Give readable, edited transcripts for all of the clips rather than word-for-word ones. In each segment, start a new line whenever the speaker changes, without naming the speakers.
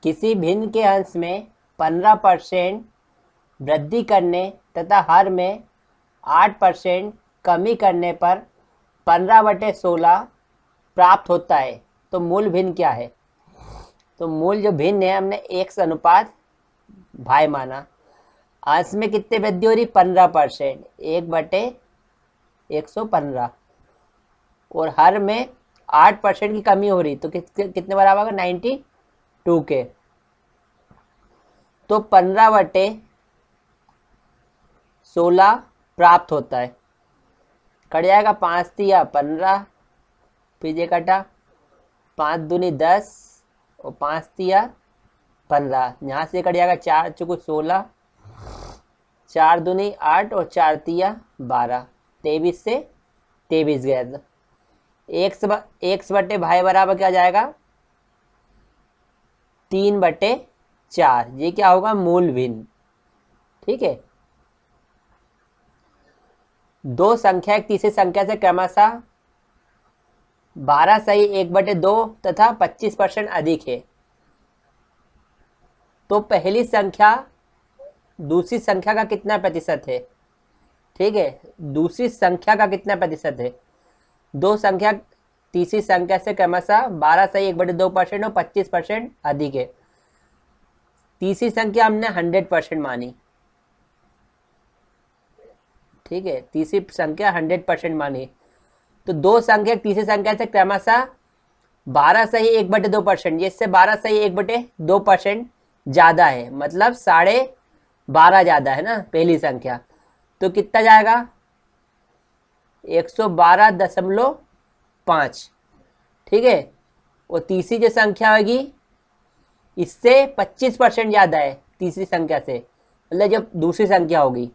किसी भिन्न के अंश में 15% वृद्धि करने तथा हर में 8% कमी करने पर 15/16 प्राप्त होता है। तो मूल भिन्न क्या है? तो मूल जो भिन्न है हमने x अनुपात भाई माना। अंश में कितने वृद्धि हो रही? 15%, 1/115। और हर में 8% की कमी हो रही, तो कितने बराबर होगा? 92 के। तो 15/16 प्राप्त होता है। कट जाएगा 5 तिया 15, फिर ये कटा 5 दूनी 10 और 5 तिया 15। यहाँ से कट जाएगा 4 चुको 16, 4 दूनी 8 और 4 तिया 12। 23 से 23 गया। तो x बटे भाई बराबर क्या जाएगा? 3/4। ये क्या होगा? मूल भिन्न। ठीक है। दो संख्या एक तीसरी संख्या से क्रमशः 12 सही 1/2 तथा 25% अधिक है। तो पहली संख्या दूसरी संख्या का कितना प्रतिशत है? ठीक है, दूसरी संख्या का कितना प्रतिशत है? दो संख्या तीसरी संख्या से क्रमशः 12 सही 1/2% और 25% अधिक है। तीसरी संख्या हमने 100% मानी। ठीक है, तीसरी संख्या 100% मानी। तो दो संख्या तीसरी संख्या से क्रमशः 12 सही 1/2%, जिससे 12 सही 1/2% ज़्यादा है, मतलब 12.5 ज़्यादा है ना पहली संख्या। तो कितना जाएगा? 112.5। ठीक है। और तीसरी जो संख्या होगी इससे 25% ज़्यादा है तीसरी संख्या से, मतलब जब दूसरी संख्या होगी।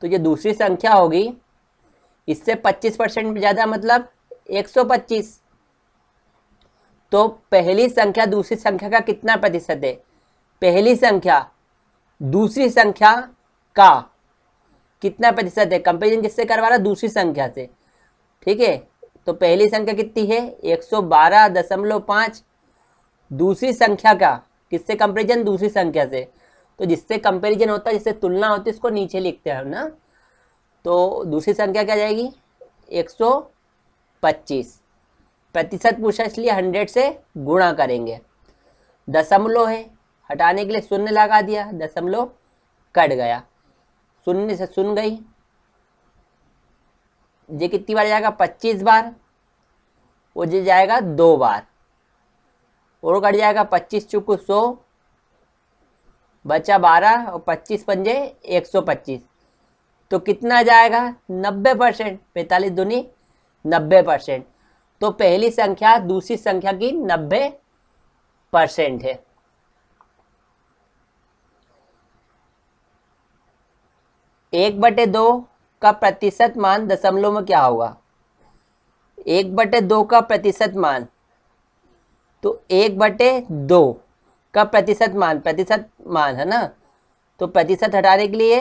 तो जो दूसरी संख्या होगी इससे 25% ज़्यादा, मतलब 125। तो पहली संख्या दूसरी संख्या का कितना प्रतिशत है? पहली संख्या दूसरी संख्या का कितना प्रतिशत है? कंपेरिजन किससे करवा रहा? दूसरी संख्या से। ठीक है। तो पहली संख्या कितनी है? 112.5। दूसरी संख्या का किससे कंपेरिजन? दूसरी संख्या से। तो जिससे कंपेरिजन होता है, जिससे तुलना होती है, इसको नीचे लिखते हैं ना। तो दूसरी संख्या क्या जाएगी? 125। प्रतिशत पूछा इसलिए 100 से गुणा करेंगे। दशमलव है, हटाने के लिए शून्य लगा दिया, दशमलव कट गया, शून्य से शून्य गई। ये कितनी बार जाएगा? 25 बार। और ये जाएगा 2 बार। और कट जाएगा 25 चुको 100, बचा 12 और 25 पंजे 125। तो कितना जाएगा? 90%। 45 दूनी 90%। तो पहली संख्या दूसरी संख्या की 90% है। एक बटे दो का प्रतिशत मान दशमलव में क्या होगा? 1/2 का प्रतिशत मान, तो 1/2 का प्रतिशत मान है ना। तो प्रतिशत हटाने के लिए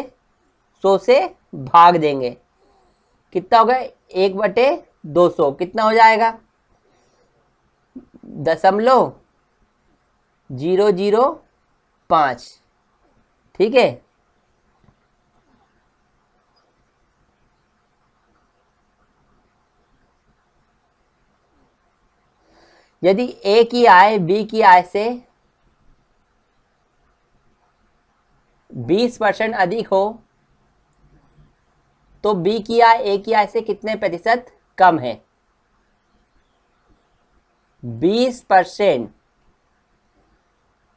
100 से भाग देंगे। कितना होगा? 1/200 कितना हो जाएगा? 0.005। ठीक है। यदि ए की आय बी की आय से 20% अधिक हो तो बी की आय ए की आय से कितने प्रतिशत कम है? 20%।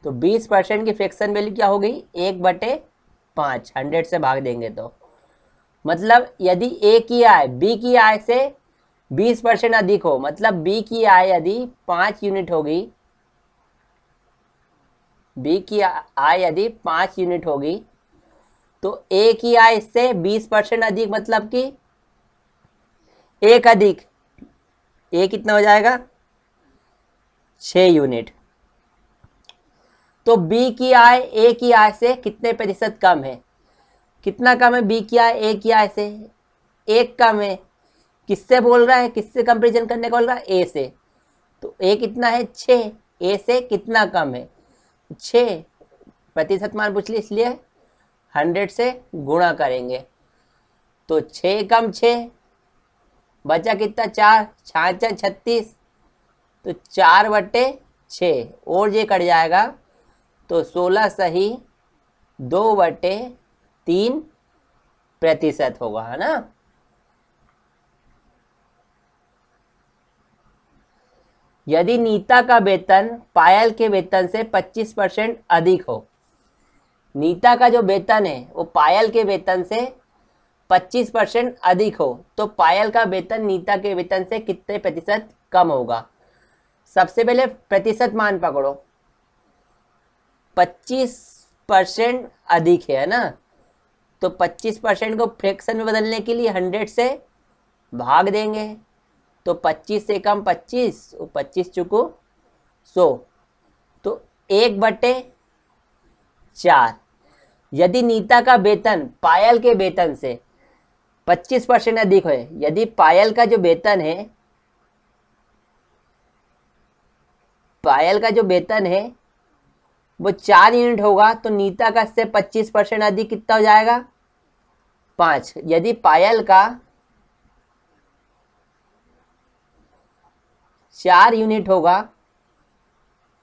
तो 20% की फ्रैक्शन वैल्यू क्या हो गई? 1/5। 100 से भाग देंगे तो मतलब यदि ए की आय बी की आय से 20% अधिक हो, मतलब बी की आय यदि 5 यूनिट होगी, बी की आय यदि 5 यूनिट होगी, तो ए की आय इससे 20% अधिक, मतलब कि 1 अधिक ए कितना हो जाएगा? 6 यूनिट। तो बी की आय ए की आय से कितने प्रतिशत कम है? कितना कम है बी की आय ए की आय से? 1 कम है। किससे बोल रहा है, किससे कंपेरिजन करने का बोल रहा है, ए से। तो ए कितना है 6, ए से कितना कम है 6, प्रतिशत मान पूछ लिया इसलिए 100 से गुणा करेंगे। तो 6 कम 6 बचा कितना 4, 6 36, तो 4/6 और ये कट जाएगा तो 16 सही 2/3% होगा, है ना। यदि नीता का वेतन पायल के वेतन से 25% अधिक हो, नीता का जो वेतन है वो पायल के वेतन से 25% अधिक हो, तो पायल का वेतन नीता के वेतन से कितने प्रतिशत कम होगा। सबसे पहले प्रतिशत मान पकड़ो, 25% अधिक है ना, तो 25% को फ्रैक्शन में बदलने के लिए 100 से भाग देंगे। तो 25 से कम 25, 25 चुको 100, तो 1/4। यदि नीता का वेतन पायल के वेतन से 25% अधिक है, यदि पायल का जो वेतन है, पायल का जो वेतन है वो 4 यूनिट होगा, तो नीता का इससे 25% अधिक कितना हो जाएगा 5। यदि पायल का 4 यूनिट होगा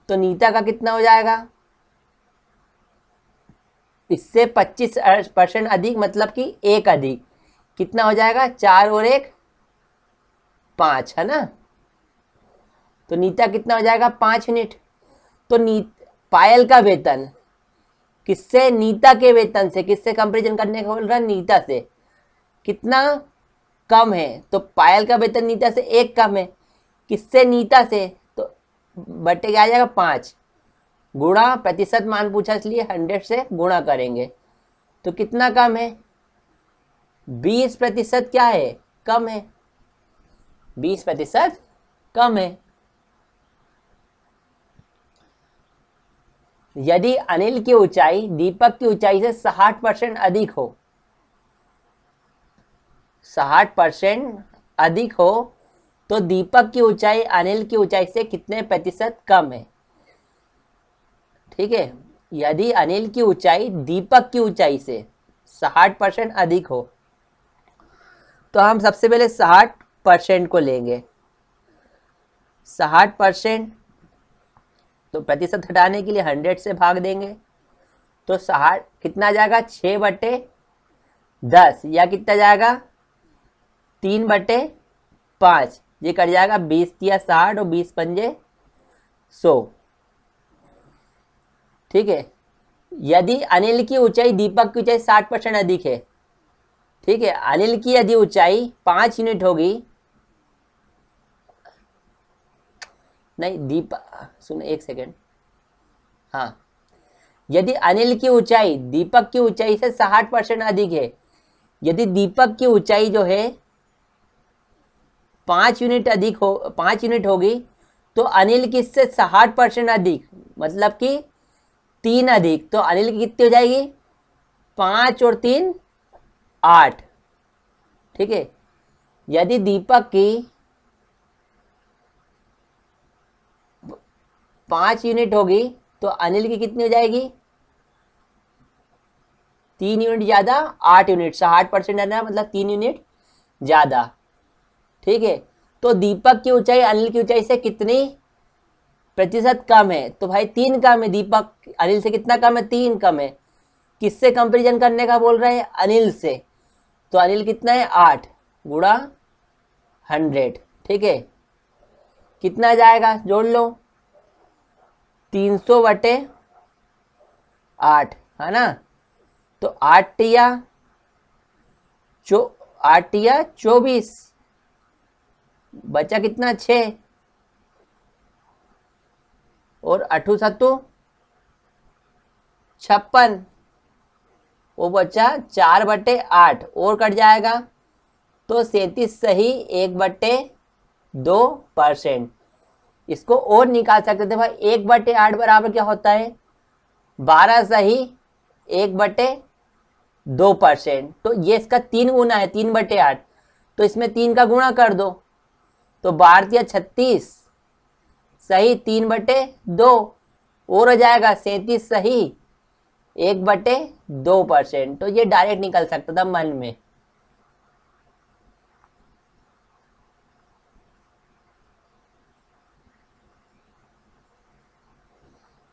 तो नीता का कितना हो जाएगा, इससे 25% अधिक, मतलब कि 1 अधिक, कितना हो जाएगा 4 और 1 5, है ना। तो नीता कितना हो जाएगा 5 यूनिट। तो पायल का वेतन किससे, नीता के वेतन से, किससे कंपैरिजन करने का बोल रहा है, नीता से कितना कम है। तो पायल का वेतन नीता से 1 कम है, किससे, नीता से, तो बटे क्या आ जाएगा 5 गुणा प्रतिशत मान पूछा इसलिए 100 से गुणा करेंगे। तो कितना कम है 20% क्या है, कम है, 20% कम है। यदि अनिल की ऊंचाई दीपक की ऊंचाई से 60% अधिक हो, 60% अधिक हो, तो दीपक की ऊंचाई अनिल की ऊंचाई से कितने प्रतिशत कम है। ठीक है, यदि अनिल की ऊंचाई दीपक की ऊंचाई से 60% अधिक हो, तो हम सबसे पहले 60% को लेंगे। 60%, तो प्रतिशत हटाने के लिए 100 से भाग देंगे। तो 60 कितना जाएगा 6/10, या कितना जाएगा 3/5, ये कट जाएगा 20 या 60 और 20 पंजे 100। ठीक है, यदि अनिल की ऊंचाई दीपक की ऊंचाई 60% अधिक है, ठीक है, अनिल की यदि ऊंचाई 5 यूनिट होगी, नहीं दीपक, सुनो 1 सेकेंड, हाँ, यदि अनिल की ऊंचाई दीपक की ऊंचाई से 60% अधिक है, यदि दीपक की ऊंचाई जो है 5 यूनिट अधिक हो, 5 यूनिट होगी, तो अनिल की इससे 60% अधिक, मतलब कि 3 अधिक, तो अनिल की कितनी हो जाएगी 5 और 3 8। ठीक है, यदि दीपक की 5 यूनिट होगी, तो अनिल की कितनी हो जाएगी 3 यूनिट ज्यादा 8 यूनिट, 60% है ना, मतलब 3 यूनिट ज्यादा। ठीक है, तो दीपक की ऊंचाई अनिल की ऊंचाई से कितनी प्रतिशत कम है, तो भाई 3 कम है, दीपक अनिल से कितना कम है 3 कम है। किससे कंपैरिजन करने का बोल रहे हैं, अनिल से, तो अनिल कितना है 8 गुणा 100। ठीक है, कितना जाएगा जोड़ लो 300/8, है ना। तो 8 या 24, बचा कितना 6, और 8 7 56, वो बचा 4/8 और कट जाएगा, तो 37 सही 1/2%। इसको और निकाल सकते थे भाई, 1/8 बराबर क्या होता है 12 सही 1/2%। तो ये इसका 3 गुना है 3/8, तो इसमें 3 का गुणा कर दो, तो 12 36 सही 3/2 और हो जाएगा 37 सही 1/2%। तो ये डायरेक्ट निकल सकता था मन में।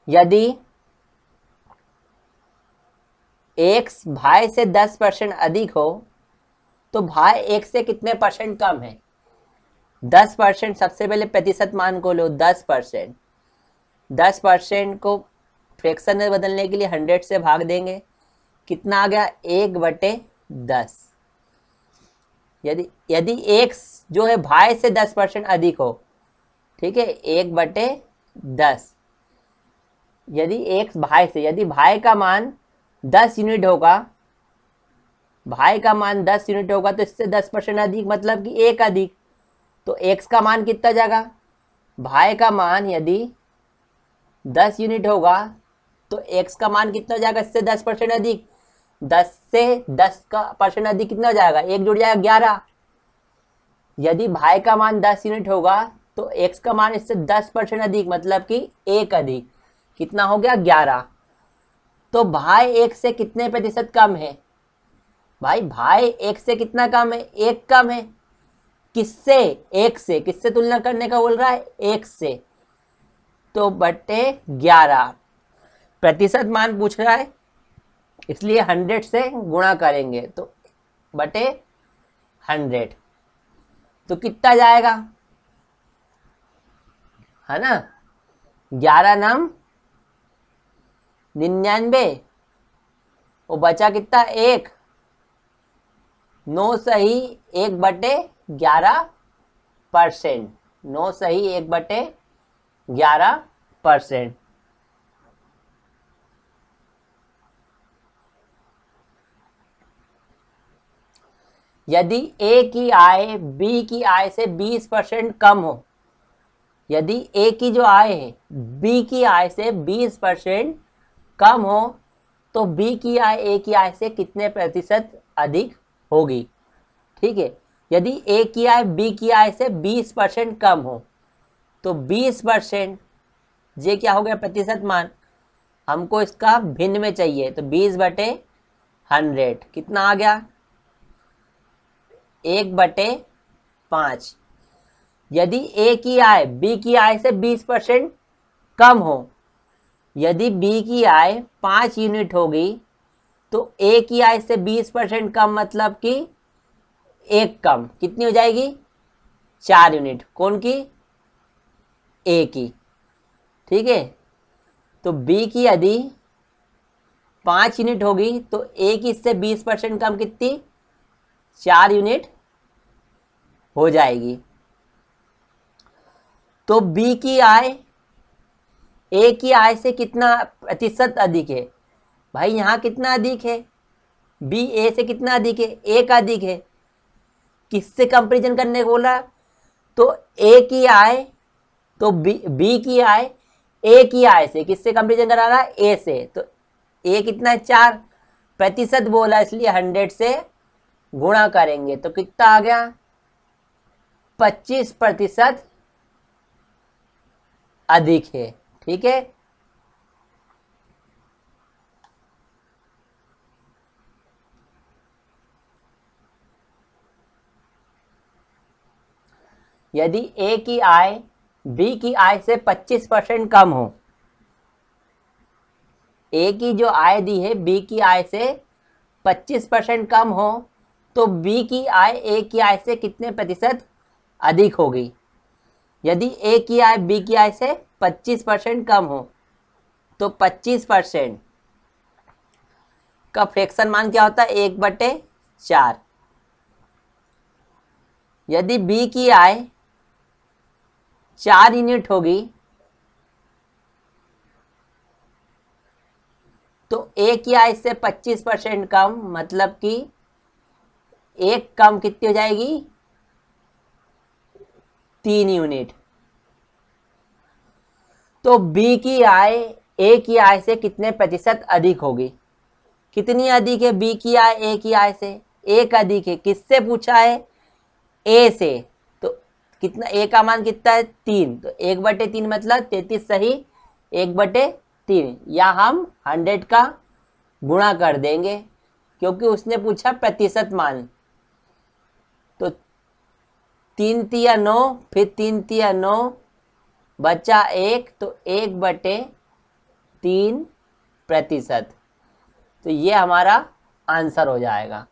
यदि x भाई से 10% अधिक हो तो भाई x से कितने परसेंट कम है? 10%। सबसे पहले प्रतिशत मान को लो 10%। 10% को फ्रैक्शन में बदलने के लिए 100 से भाग देंगे, कितना आ गया 1/10। यदि x जो है भाई से 10% अधिक हो, ठीक है 1/10। यदि भाई का मान 10 यूनिट होगा, भाई का मान 10 यूनिट होगा तो इससे 10% अधिक मतलब कि 1 अधिक, तो x का मान कितना जाएगा? भाई का मान यदि 10 यूनिट होगा तो x का मान कितना हो जाएगा? इससे 10% अधिक, 10 से 10% अधिक कितना हो जाएगा? 1 जुड़ जाएगा 11। यदि भाई का मान 10 यूनिट होगा तो x का मान इससे 10% अधिक मतलब कि 1 अधिक, कितना हो गया 11। तो भाई 1 से कितने प्रतिशत कम है? भाई 1 से कितना कम है? 1 कम है। किससे? 1 से। किससे तुलना करने का बोल रहा है? 1 से। तो बटे 11 प्रतिशत मान पूछ रहा है, इसलिए 100 से गुणा करेंगे तो बटे 100, तो कितना जाएगा? है ना 11 नम 99, वो बचा कितना 1, 9 सही 1/11%। 9 सही 1/11%। यदि ए की आय बी की आय से 20% कम हो, यदि ए की जो आय है बी की आय से 20% कम हो तो बी की आय ए की आय से कितने प्रतिशत अधिक होगी? ठीक है, यदि ए की आय बी की आय से 20% कम हो तो 20%, ये क्या हो गया प्रतिशत मान, हमको इसका भिन्न में चाहिए, तो 20/100 कितना आ गया? 1/5। यदि ए की आय बी की आय से 20% कम हो, यदि बी की आय 5 यूनिट होगी तो ए की आय से 20% कम मतलब कि 1 कम, कितनी हो जाएगी? 4 यूनिट। कौन की? ए की। ठीक है, तो बी की यदि 5 यूनिट होगी तो ए की इससे 20% कम कितनी? 4 यूनिट हो जाएगी। तो बी की आय ए की आय से कितना प्रतिशत अधिक है? भाई यहां कितना अधिक है? बी ए से कितना अधिक है? 1 अधिक है। किससे कंपैरिजन करने को बोला? तो ए की आय, तो बी की आय ए की आय से किससे कंपैरिजन करा रहा है? ए से। तो ए कितना है? 4 प्रतिशत बोला, इसलिए 100 से गुणा करेंगे तो कितना आ गया? 25% अधिक है। ठीक है, यदि ए की आय बी की आय से 25% कम हो, ए की जो आय दी है बी की आय से 25% कम हो तो बी की आय ए की आय से कितने प्रतिशत अधिक होगी? यदि ए की आय बी की आय से 25% कम हो तो 25% का फ्रैक्शन मान क्या होता है? 1/4। यदि बी की आय 4 यूनिट होगी तो ए की आय से 25% कम मतलब कि 1 कम कितनी हो जाएगी? 3 यूनिट। तो बी की आय ए की आय से कितने प्रतिशत अधिक होगी? कितनी अधिक है बी की आय ए की आय से? 1 अधिक है। किससे पूछा है? ए से, तो कितना ए का मान कितना है 3, तो 1/3 मतलब 33 सही 1/3, या हम 100 का गुणा कर देंगे क्योंकि उसने पूछा प्रतिशत मान। तो 3 तिया 9, फिर 3 तिया 9 बचा 1, तो 1/3%। तो ये हमारा आंसर हो जाएगा।